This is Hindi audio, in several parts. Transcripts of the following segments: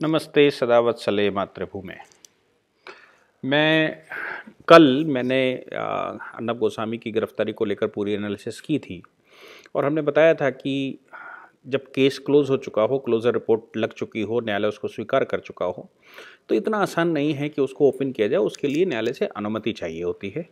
नमस्ते सदावत्सले मातृभूमे। मैंने अर्नब गोस्वामी की गिरफ्तारी को लेकर पूरी एनालिसिस की थी और हमने बताया था कि जब केस क्लोज हो चुका हो, क्लोजर रिपोर्ट लग चुकी हो, न्यायालय उसको स्वीकार कर चुका हो, तो इतना आसान नहीं है कि उसको ओपन किया जाए। उसके लिए न्यायालय से अनुमति चाहिए होती है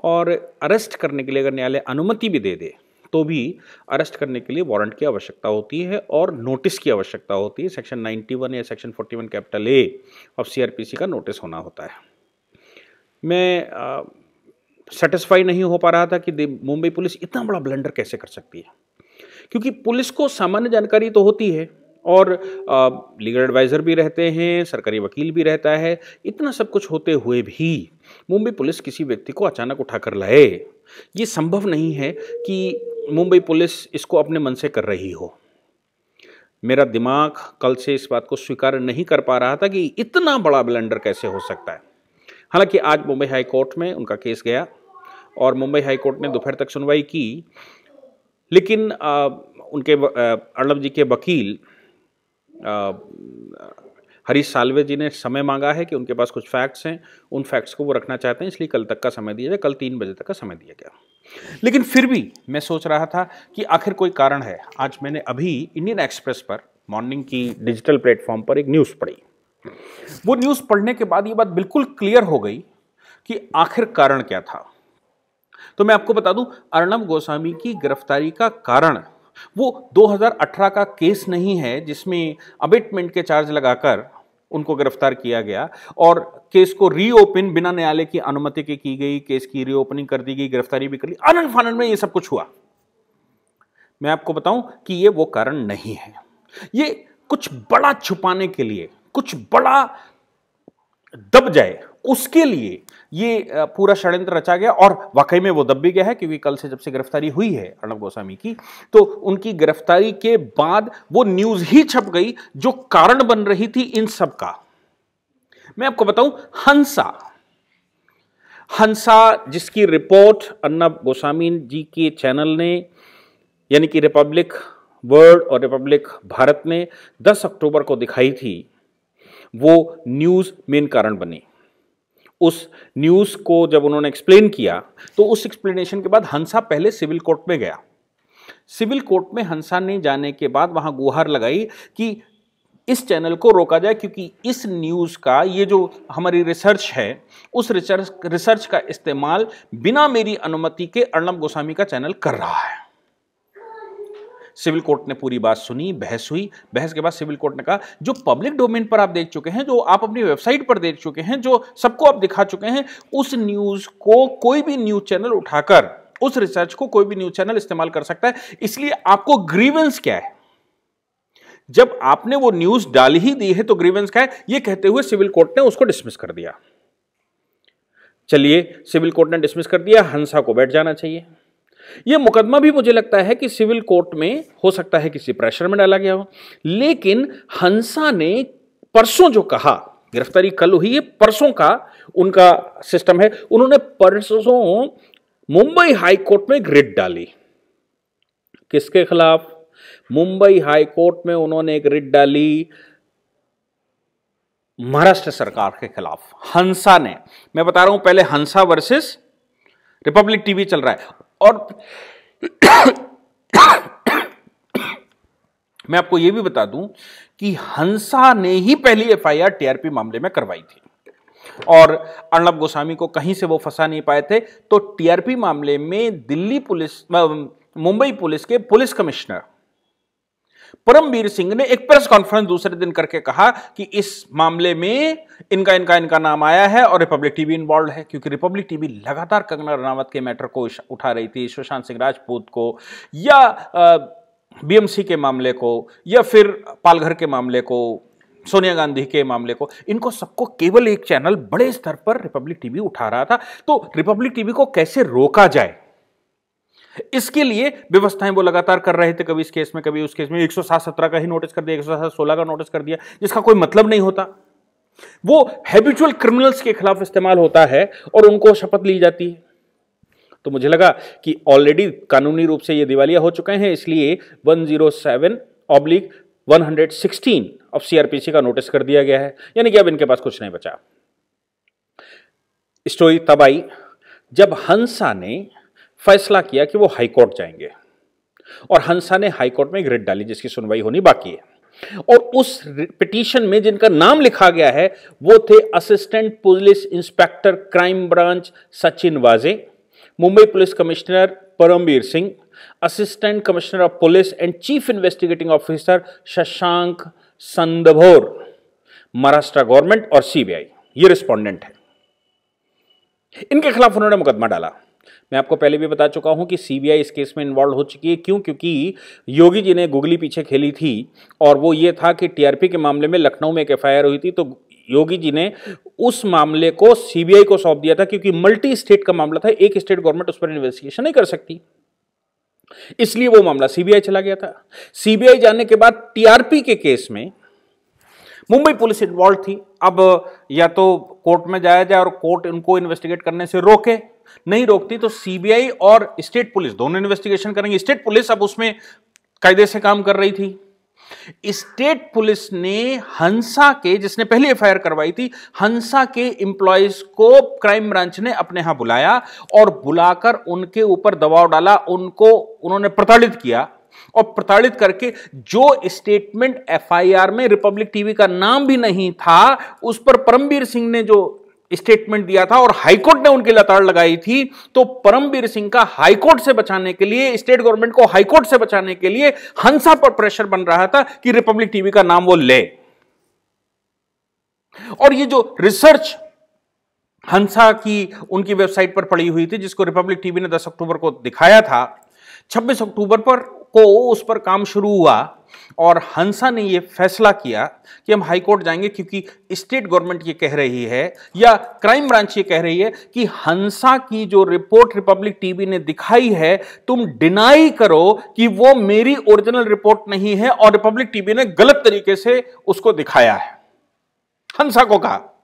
और अरेस्ट करने के लिए अगर न्यायालय अनुमति भी दे दे तो भी अरेस्ट करने के लिए वारंट की आवश्यकता होती है और नोटिस की आवश्यकता होती है। सेक्शन 91 या section 41 capital A of CrPC का नोटिस होना होता है। मैं सेटिस्फाई नहीं हो पा रहा था कि मुंबई पुलिस इतना बड़ा ब्लंडर कैसे कर सकती है, क्योंकि पुलिस को सामान्य जानकारी तो होती है और लीगल एडवाइज़र भी रहते हैं, सरकारी वकील भी रहता है। इतना सब कुछ होते हुए भी मुंबई पुलिस किसी व्यक्ति को अचानक उठाकर लाए, ये संभव नहीं है कि मुंबई पुलिस इसको अपने मन से कर रही हो। मेरा दिमाग कल से इस बात को स्वीकार नहीं कर पा रहा था कि इतना बड़ा ब्लंडर कैसे हो सकता है। हालांकि आज मुंबई हाई कोर्ट में उनका केस गया और मुंबई हाई कोर्ट ने दोपहर तक सुनवाई की, लेकिन उनके अर्नब जी के वकील हरीश साल्वे जी ने समय मांगा है कि उनके पास कुछ फैक्ट्स हैं, उन फैक्ट्स को वो रखना चाहते हैं, इसलिए कल तक का समय दिया जाए। कल 3 बजे तक का समय दिया गया, लेकिन फिर भी मैं सोच रहा था कि आखिर कोई कारण है। आज मैंने अभी इंडियन एक्सप्रेस पर मॉर्निंग की डिजिटल प्लेटफॉर्म पर एक न्यूज़ पढ़ी। वो न्यूज़ पढ़ने के बाद ये बात बिल्कुल क्लियर हो गई कि आखिर कारण क्या था। तो मैं आपको बता दूं, अर्नब गोस्वामी की गिरफ्तारी का कारण वो 2018 का केस नहीं है जिसमें अबेटमेंट के चार्ज लगाकर उनको गिरफ्तार किया गया और केस को रीओपन बिना न्यायालय की अनुमति के की गई, केस की रीओपनिंग कर दी गई, गिरफ्तारी भी कर ली, आनंद फानंद में ये सब कुछ हुआ। मैं आपको बताऊं कि ये वो कारण नहीं है। ये कुछ बड़ा छुपाने के लिए, कुछ बड़ा दब जाए उसके लिए ये पूरा षड्यंत्र रचा गया और वाकई में वो दब भी गया है, क्योंकि कल से जब से गिरफ्तारी हुई है अर्नब गोस्वामी की, तो उनकी गिरफ्तारी के बाद वो न्यूज ही छप गई जो कारण बन रही थी इन सब का। मैं आपको बताऊं, हंसा जिसकी रिपोर्ट अर्नब गोस्वामी जी के चैनल ने, यानी कि रिपब्लिक वर्ल्ड और रिपब्लिक भारत ने 10 अक्टूबर को दिखाई थी, वो न्यूज मेन कारण बनी। उस न्यूज को जब उन्होंने एक्सप्लेन किया तो उस एक्सप्लेनेशन के बाद हंसा पहले सिविल कोर्ट में गया। सिविल कोर्ट में हंसा ने जाने के बाद वहां गुहार लगाई कि इस चैनल को रोका जाए, क्योंकि इस न्यूज का, ये जो हमारी रिसर्च है, उस रिसर्च का इस्तेमाल बिना मेरी अनुमति के अर्नब गोस्वामी का चैनल कर रहा है। सिविल कोर्ट ने पूरी बात सुनी, बहस हुई। बहस के बाद सिविल कोर्ट ने कहा, जो पब्लिक डोमेन पर आप देख चुके हैं, जो आप अपनी वेबसाइट पर देख चुके हैं, जो सबको आप दिखा चुके हैं, उस न्यूज को कोई भी न्यूज चैनल उठाकर, उस रिसर्च को कोई भी न्यूज चैनल इस्तेमाल कर सकता है। इसलिए आपको ग्रीवेंस क्या है? जब आपने वो न्यूज डाल ही दी है तो ग्रीवेंस क्या है? ये कहते हुए सिविल कोर्ट ने उसको डिसमिस कर दिया। चलिए, सिविल कोर्ट ने डिसमिस कर दिया, हंसा को बैठ जाना चाहिए। यह मुकदमा भी मुझे लगता है कि सिविल कोर्ट में हो सकता है किसी प्रेशर में डाला गया हो, लेकिन हंसा ने परसों जो कहा, गिरफ्तारी कल हुई है, परसों का उनका सिस्टम है, उन्होंने परसों मुंबई हाई कोर्ट में एक रिट डाली। किसके खिलाफ? मुंबई हाई कोर्ट में उन्होंने एक रिट डाली महाराष्ट्र सरकार के खिलाफ, हंसा ने। मैं बता रहा हूं, पहले हंसा वर्सेस रिपब्लिक टीवी चल रहा है और मैं आपको यह भी बता दूं कि हंसा ने ही पहली एफआईआर टीआरपी मामले में करवाई थी और अर्नब गोस्वामी को कहीं से वो फंसा नहीं पाए थे। तो टीआरपी मामले में मुंबई पुलिस के पुलिस कमिश्नर परमवीर सिंह ने एक प्रेस कॉन्फ्रेंस दूसरे दिन करके कहा कि इस मामले में इनका नाम आया है और रिपब्लिक टीवी इन्वॉल्व है, क्योंकि रिपब्लिक टीवी लगातार कंगना रनावत के मैटर को उठा रही थी, सुशांत सिंह राजपूत को, या बीएमसी के मामले को, या फिर पालघर के मामले को, सोनिया गांधी के मामले को। इनको सबको केवल एक चैनल बड़े स्तर पर रिपब्लिक टीवी उठा रहा था। तो रिपब्लिक टीवी को कैसे रोका जाए, इसके लिए व्यवस्थाएं वो लगातार कर रहे थे, कभी इस केस में कभी उस केस में। 107-17 का ही नोटिस कर दिया, 107-16 का नोटिस कर दिया, जिसका कोई मतलब नहीं होता। वो हैबिचुअल क्रिमिनल्स के खिलाफ इस्तेमाल होता है और उनको शपथ ली जाती है। तो मुझे लगा कि ऑलरेडी कानूनी रूप से ये दिवालिया हो चुके हैं, इसलिए 107 116 ऑफ सीआरपीसी का नोटिस कर दिया गया है, यानी कि अब इनके पास कुछ नहीं बचा। स्टोरी तब आई जब हंसा ने फैसला किया कि वो हाईकोर्ट जाएंगे, और हंसा ने हाईकोर्ट में एक रिट डाली जिसकी सुनवाई होनी बाकी है। और उस पिटीशन में जिनका नाम लिखा गया है वो थे assistant police inspector crime branch Sachin Vaze, Mumbai police commissioner Parambir Singh, assistant commissioner of police and chief investigating officer Shashank Sandbhor, Maharashtra government और सीबीआई ये रिस्पोंडेंट है। इनके खिलाफ उन्होंने मुकदमा डाला। मैं आपको पहले भी बता चुका हूं कि सीबीआई इस केस में इन्वॉल्व हो चुकी है। क्यों? क्योंकि योगी जी ने गुगली पीछे खेली थी, और वो ये था कि टीआरपी के मामले में लखनऊ में एक एफआईआर हुई थी, तो योगी जी ने उस मामले को सीबीआई को सौंप दिया था, क्योंकि मल्टी स्टेट का मामला था, एक स्टेट गवर्नमेंट उस पर इन्वेस्टिगेशन नहीं कर सकती, इसलिए वो मामला सीबीआई चला गया था। सीबीआई जाने के बाद टीआरपी के केस में मुंबई पुलिस इन्वॉल्व थी। अब या तो कोर्ट में जाया जाए और कोर्ट उनको इन्वेस्टिगेट करने से रोके, नहीं रोकती तो सीबीआई और स्टेट पुलिस दोनों इन्वेस्टिगेशन करेंगे। स्टेट पुलिस अब उसमें कायदे से काम कर रही थी। स्टेट पुलिस ने हंसा के, जिसने पहले एफआईआर करवाई थी, हंसा के एम्प्लॉयज को क्राइम ब्रांच ने अपने यहां बुलाया और बुलाकर उनके ऊपर दबाव डाला, उन्होंने प्रताड़ित किया, और प्रताड़ित करके जो स्टेटमेंट एफआईआर में रिपब्लिक टीवी का नाम भी नहीं था, उस पर परमबीर सिंह ने जो स्टेटमेंट दिया था और हाईकोर्ट ने उनकी लताड़ लगाई थी, तो परमबीर सिंह का हाईकोर्ट से बचाने के लिए, स्टेट गवर्नमेंट को हाईकोर्ट से बचाने के लिए हंसा पर प्रेशर बन रहा था कि रिपब्लिक टीवी का नाम वो ले। और ये जो रिसर्च हंसा की उनकी वेबसाइट पर पड़ी हुई थी, जिसको रिपब्लिक टीवी ने 10 अक्टूबर को दिखाया था, 26 अक्टूबर को उस पर काम शुरू हुआ और हंसा ने यह फैसला किया कि हम हाईकोर्ट जाएंगे, क्योंकि स्टेट गवर्नमेंट ये कह रही है या क्राइम ब्रांच ये कह रही है कि हंसा की जो रिपोर्ट रिपब्लिक टीवी ने दिखाई है, तुम डिनाई करो कि वो मेरी ओरिजिनल रिपोर्ट नहीं है और रिपब्लिक टीवी ने गलत तरीके से उसको दिखाया है। हंसा को कहा।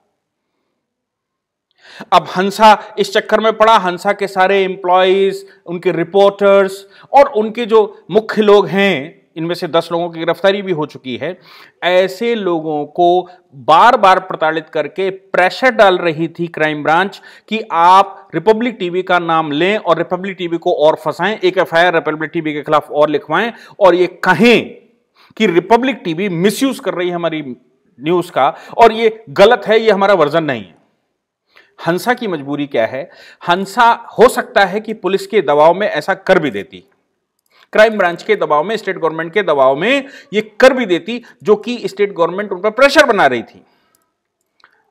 अब हंसा इस चक्कर में पड़ा। हंसा के सारे एम्प्लॉइज, उनके रिपोर्टर्स और उनके जो मुख्य लोग हैं, इनमें से 10 लोगों की गिरफ्तारी भी हो चुकी है, ऐसे लोगों को बार बार प्रताड़ित करके प्रेशर डाल रही थी क्राइम ब्रांच कि आप रिपब्लिक टीवी का नाम लें और रिपब्लिक टीवी को और फंसाएं, एक एफआईआर रिपब्लिक टीवी के खिलाफ और लिखवाएं और ये कहें कि रिपब्लिक टीवी मिसयूज कर रही है हमारी न्यूज का और ये गलत है, ये हमारा वर्जन नहीं है। हंसा की मजबूरी क्या है? हंसा हो सकता है कि पुलिस के दबाव में ऐसा कर भी देती, क्राइम ब्रांच के दबाव में, स्टेट गवर्नमेंट के दबाव में ये कर भी देती, जो कि स्टेट गवर्नमेंट उन पर प्रेशर बना रही थी।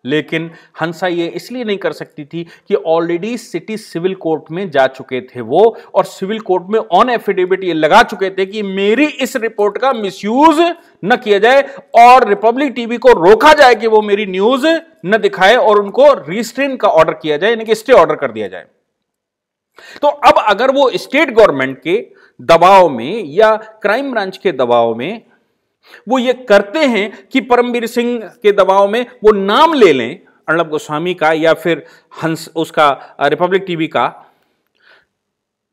लेकिन हंसा ये इसलिए नहीं कर सकती थी कि ऑलरेडी सिटी सिविल कोर्ट में जा चुके थे वो, और सिविल कोर्ट में ऑन एफिडेविट ये लगा चुके थे कि मेरी इस रिपोर्ट का मिसयूज न किया जाए और रिपब्लिक टीवी को रोका जाए कि वो मेरी न्यूज न दिखाए और उनको रिस्ट्रेन का ऑर्डर किया जाए, यानी कि स्टे ऑर्डर कर दिया जाए। तो अब अगर वो स्टेट गवर्नमेंट के दबाव में या क्राइम ब्रांच के दबाव में वो ये करते हैं कि परमबीर सिंह के दबाव में वो नाम ले लें अर्णब गोस्वामी का या फिर हंस उसका रिपब्लिक टीवी का,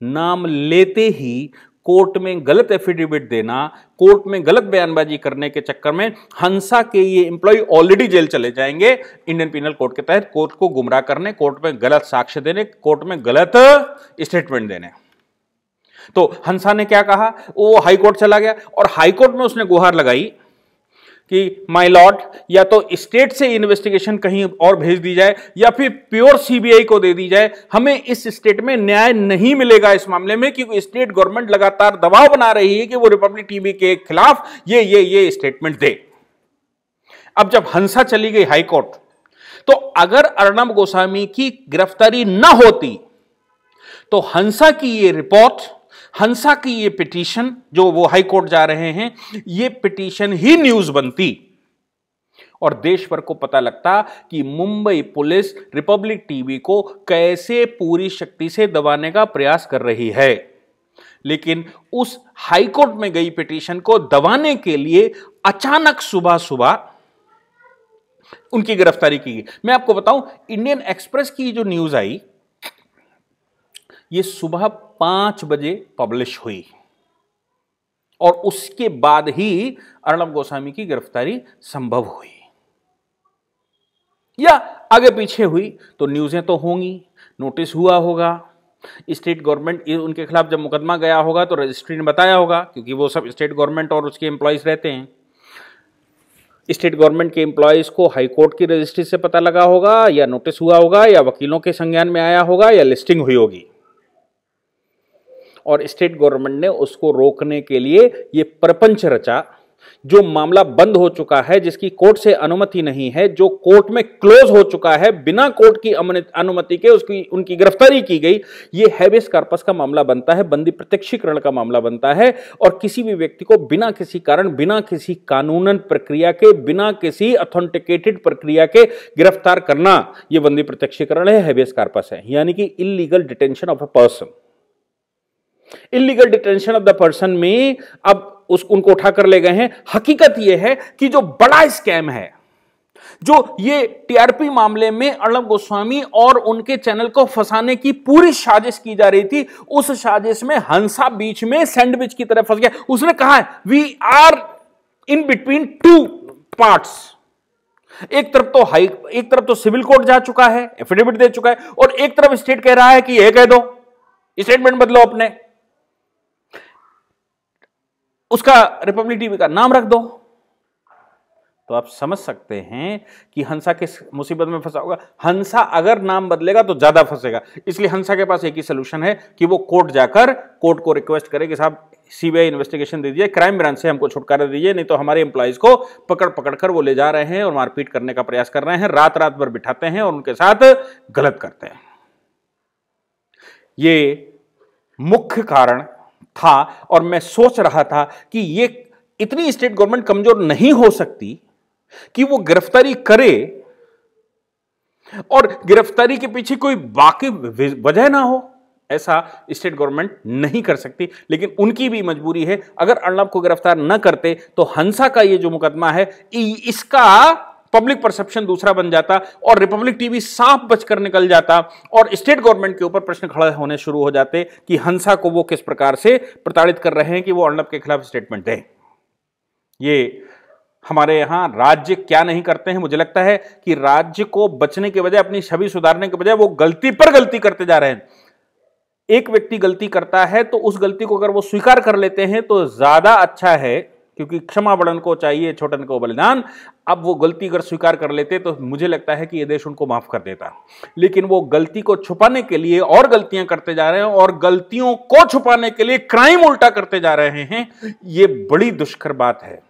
नाम लेते ही कोर्ट में गलत एफिडेविट देना, कोर्ट में गलत बयानबाजी करने के चक्कर में हंसा के ये एम्प्लॉय ऑलरेडी जेल चले जाएंगे इंडियन पिनल कोड के तहत, कोर्ट को गुमराह करने, कोर्ट में गलत साक्ष्य देने, कोर्ट में गलत स्टेटमेंट देने। तो हंसा ने क्या कहा? वो हाईकोर्ट चला गया और हाईकोर्ट में उसने गुहार लगाई कि माय लॉर्ड, या तो स्टेट से इन्वेस्टिगेशन कहीं और भेज दी जाए या फिर प्योर सीबीआई को दे दी जाए। हमें इस स्टेट में न्याय नहीं मिलेगा इस मामले में, क्योंकि स्टेट गवर्नमेंट लगातार दबाव बना रही है कि वो रिपब्लिक टीवी के खिलाफ ये स्टेटमेंट दे। अब जब हंसा चली गई हाईकोर्ट, तो अगर अर्णब गोस्वामी की गिरफ्तारी न होती तो हंसा की ये रिपोर्ट, हंसा की ये पिटीशन जो वो हाई कोर्ट जा रहे हैं, ये पिटीशन ही न्यूज बनती और देश भर को पता लगता कि मुंबई पुलिस रिपब्लिक टीवी को कैसे पूरी शक्ति से दबाने का प्रयास कर रही है। लेकिन उस हाई कोर्ट में गई पिटीशन को दबाने के लिए अचानक सुबह सुबह उनकी गिरफ्तारी की गई। मैं आपको बताऊं, इंडियन एक्सप्रेस की जो न्यूज आई ये सुबह 5 बजे पब्लिश हुई और उसके बाद ही अर्णब गोस्वामी की गिरफ्तारी संभव हुई, या आगे पीछे हुई तो न्यूज़ें तो होंगी, नोटिस हुआ होगा, स्टेट गवर्नमेंट उनके खिलाफ जब मुकदमा गया होगा तो रजिस्ट्री ने बताया होगा, क्योंकि वो सब स्टेट गवर्नमेंट और उसके एम्प्लॉयज रहते हैं। स्टेट गवर्नमेंट के एम्प्लॉयज को हाई कोर्ट की रजिस्ट्री से पता लगा होगा, या नोटिस हुआ होगा, या वकीलों के संज्ञान में आया होगा, या लिस्टिंग हुई होगी, और स्टेट गवर्नमेंट ने उसको रोकने के लिए ये प्रपंच रचा। जो मामला बंद हो चुका है, जिसकी कोर्ट से अनुमति नहीं है, जो कोर्ट में क्लोज हो चुका है, बिना कोर्ट की अनुमति के उनकी गिरफ्तारी की गई, ये हैबेस कॉर्पस का मामला बनता है, बंदी प्रत्यक्षीकरण का मामला बनता है। और किसी भी व्यक्ति को बिना किसी कारण, बिना किसी कानूनन प्रक्रिया के, बिना किसी ऑथेंटिकेटेड प्रक्रिया के गिरफ्तार करना, यह बंदी प्रत्यक्षीकरण है, हैबेस कॉर्पस है, यानी कि illegal detention of a person. Illegal detention of the person में अब उनको उठाकर ले गए हैं। हकीकत यह है कि जो बड़ा स्कैम है, जो ये टीआरपी मामले में अर्णब गोस्वामी और उनके चैनल को फंसाने की पूरी साजिश की जा रही थी, उस साजिश में हंसा बीच में सैंडविच की तरह फंस गया। उसने कहा है we are in between two parts. एक तरफ तो सिविल कोर्ट जा चुका है, एफिडेविट दे चुका है, और एक तरफ स्टेट कह रहा है कि यह कह दो, स्टेटमेंट बदलो, अपने उसका रिपब्लिक टीवी का नाम रख दो। तो आप समझ सकते हैं कि हंसा किस मुसीबत में फंसा होगा। हंसा अगर नाम बदलेगा तो ज्यादा फंसेगा, इसलिए हंसा के पास एक ही सोल्यूशन है कि वो कोर्ट जाकर कोर्ट को रिक्वेस्ट करे कि साहब सीबीआई इन्वेस्टिगेशन दे दीजिए, क्राइम ब्रांच से हमको छुटकारा दीजिए, नहीं तो हमारे एम्प्लॉइज को पकड़ कर वो ले जा रहे हैं और मारपीट करने का प्रयास कर रहे हैं, रात रात भर बिठाते हैं और उनके साथ गलत करते हैं। ये मुख्य कारण था, और मैं सोच रहा था कि ये इतनी स्टेट गवर्नमेंट कमजोर नहीं हो सकती कि वो गिरफ्तारी करे और गिरफ्तारी के पीछे कोई बाकी वजह ना हो। ऐसा स्टेट गवर्नमेंट नहीं कर सकती, लेकिन उनकी भी मजबूरी है। अगर अर्णब को गिरफ्तार न करते तो हंसा का ये जो मुकदमा है, इसका पब्लिक परसेप्शन दूसरा बन जाता और रिपब्लिक टीवी साफ बचकर निकल जाता, और स्टेट गवर्नमेंट के ऊपर प्रश्न खड़े होने शुरू हो जाते कि हंसा को वो किस प्रकार से प्रताड़ित कर रहे हैं कि वो अर्णब के खिलाफ स्टेटमेंट दें। ये हमारे यहां राज्य क्या नहीं करते हैं। मुझे लगता है कि राज्य को बचने के बजाय, अपनी छवि सुधारने के बजाय, वो गलती पर गलती करते जा रहे हैं। एक व्यक्ति गलती करता है तो उस गलती को अगर वो स्वीकार कर लेते हैं तो ज्यादा अच्छा है, क्योंकि क्षमा बड़न को चाहिए छोटन को बलिदान। अब वो गलती अगर स्वीकार कर लेते तो मुझे लगता है कि ये देश उनको माफ कर देता, लेकिन वो गलती को छुपाने के लिए और गलतियां करते जा रहे हैं, और गलतियों को छुपाने के लिए क्राइम उल्टा करते जा रहे हैं। ये बड़ी दुष्कर बात है।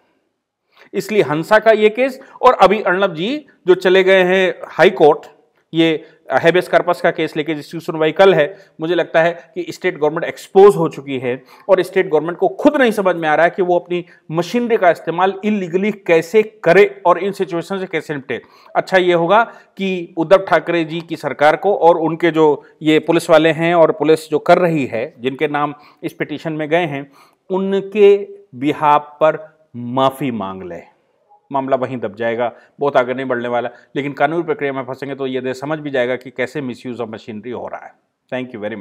इसलिए हंसा का ये केस, और अभी अर्णब जी जो चले गए हैं हाई कोर्ट, ये हैबेस कॉर्पस का केस लेके जिसकी सुनवाई कल है, मुझे लगता है कि स्टेट गवर्नमेंट एक्सपोज हो चुकी है, और स्टेट गवर्नमेंट को खुद नहीं समझ में आ रहा है कि वो अपनी मशीनरी का इस्तेमाल इलीगली कैसे करे और इन सिचुएशन से कैसे निपटे। अच्छा ये होगा कि उद्धव ठाकरे जी की सरकार को और उनके जो ये पुलिस वाले हैं और पुलिस जो कर रही है, जिनके नाम इस पिटीशन में गए हैं, उनके बिहाफ पर माफी मांग ले। मामला वहीं दब जाएगा, बहुत आगे नहीं बढ़ने वाला। लेकिन कानूनी प्रक्रिया में फंसेंगे तो ये देश समझ भी जाएगा कि कैसे मिसयूज ऑफ मशीनरी हो रहा है। Thank you very much.